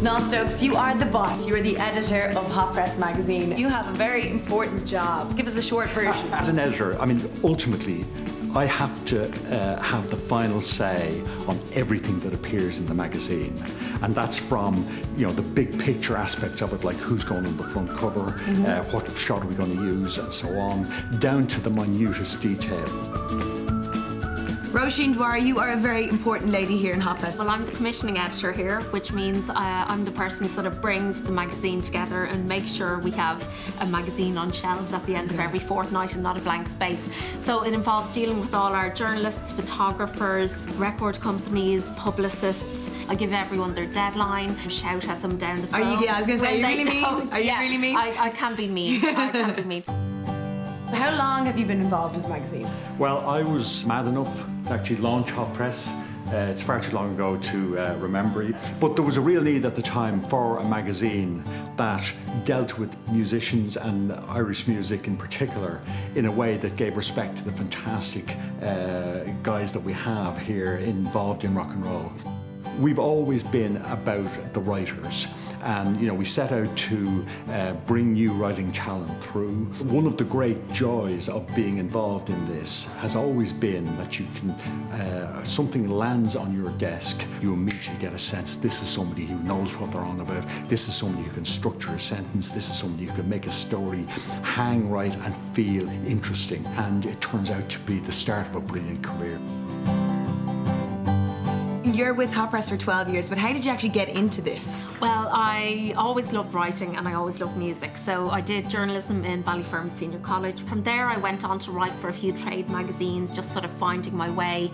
Noel Stokes, you are the boss. You are the editor of Hotpress magazine. You have a very important job. Give us a short version. As an editor, I mean, ultimately, I have to have the final say on everything that appears in the magazine. And that's from, you know, the big picture aspect of it, like who's going on the front cover, what shot are we going to use, and so on, down to the minutest detail. Roisin Dwyer, you are a very important lady here in Hotpress. Well, I'm the commissioning editor here, which means I'm the person who sort of brings the magazine together and makes sure we have a magazine on shelves at the end of every fortnight and not a blank space. So it involves dealing with all our journalists, photographers, record companies, publicists. I give everyone their deadline, shout at them down the phone. Are you, yeah, I was going to say, are you really mean? Are you really mean? I can be mean. I can be mean. How long have you been involved with the magazine? Well, I was mad enough to actually launch Hotpress. It's far too long ago to remember it. But there was a real need at the time for a magazine that dealt with musicians and Irish music in particular in a way that gave respect to the fantastic guys that we have here involved in rock and roll. We've always been about the writers, and you know, we set out to bring new writing talent through. One of the great joys of being involved in this has always been that you can, something lands on your desk, you immediately get a sense this is somebody who knows what they're on about, this is somebody who can structure a sentence, this is somebody who can make a story hang right and feel interesting, and it turns out to be the start of a brilliant career. You're with Hotpress for 12 years, but how did you actually get into this? Well, I always loved writing and I always loved music. So I did journalism in Ballyfermot Senior College. From there, I went on to write for a few trade magazines, just sort of finding my way.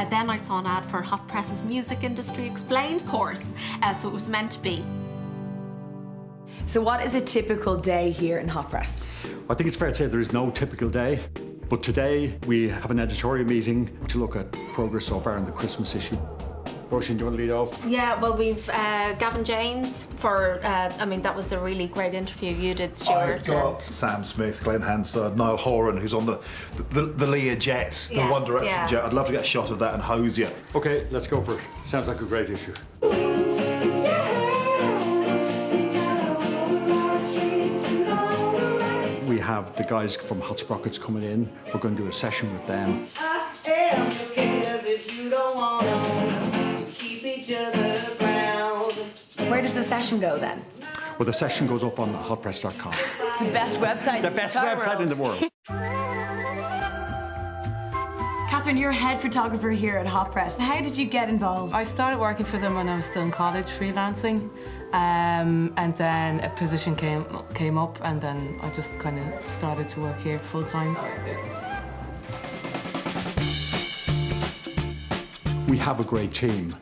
Then I saw an ad for Hotpress's Music Industry Explained course, so it was meant to be. So what is a typical day here in Hotpress? I think it's fair to say there is no typical day. But today, we have an editorial meeting to look at progress so far in the Christmas issue. Roisin, do you want to lead off? Yeah, well, we've Gavin James for, I mean, that was a really great interview you did, Stuart. I've got Sam Smith, Glenn Hansard, Niall Horan, who's on the Lear jet, the One Direction jet. I'd love to get a shot of that and hose you. OK, let's go for it. Sounds like a great issue. We have the guys from Hot Sprockets coming in. We're going to do a session with them. Where does the session go then? Well, the session goes up on hotpress.com. It's the best website. The best website in the world. Catherine, you're a head photographer here at Hotpress. How did you get involved? I started working for them when I was still in college, freelancing, and then a position came up, and then I just kind of started to work here full time. We have a great team,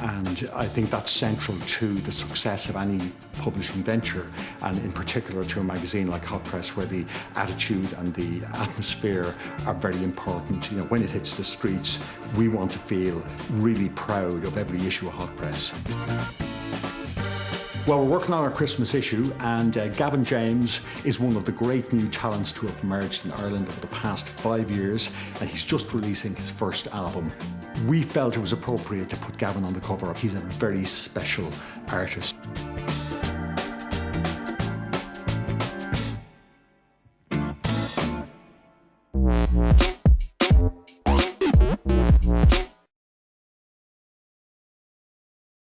and I think that's central to the success of any publishing venture, and in particular to a magazine like Hotpress, where the attitude and the atmosphere are very important. You know, when it hits the streets, we want to feel really proud of every issue of Hotpress. Well, we're working on our Christmas issue, and Gavin James is one of the great new talents to have emerged in Ireland over the past 5 years, and he's just releasing his first album. We felt it was appropriate to put Gavin on the cover. He's a very special artist.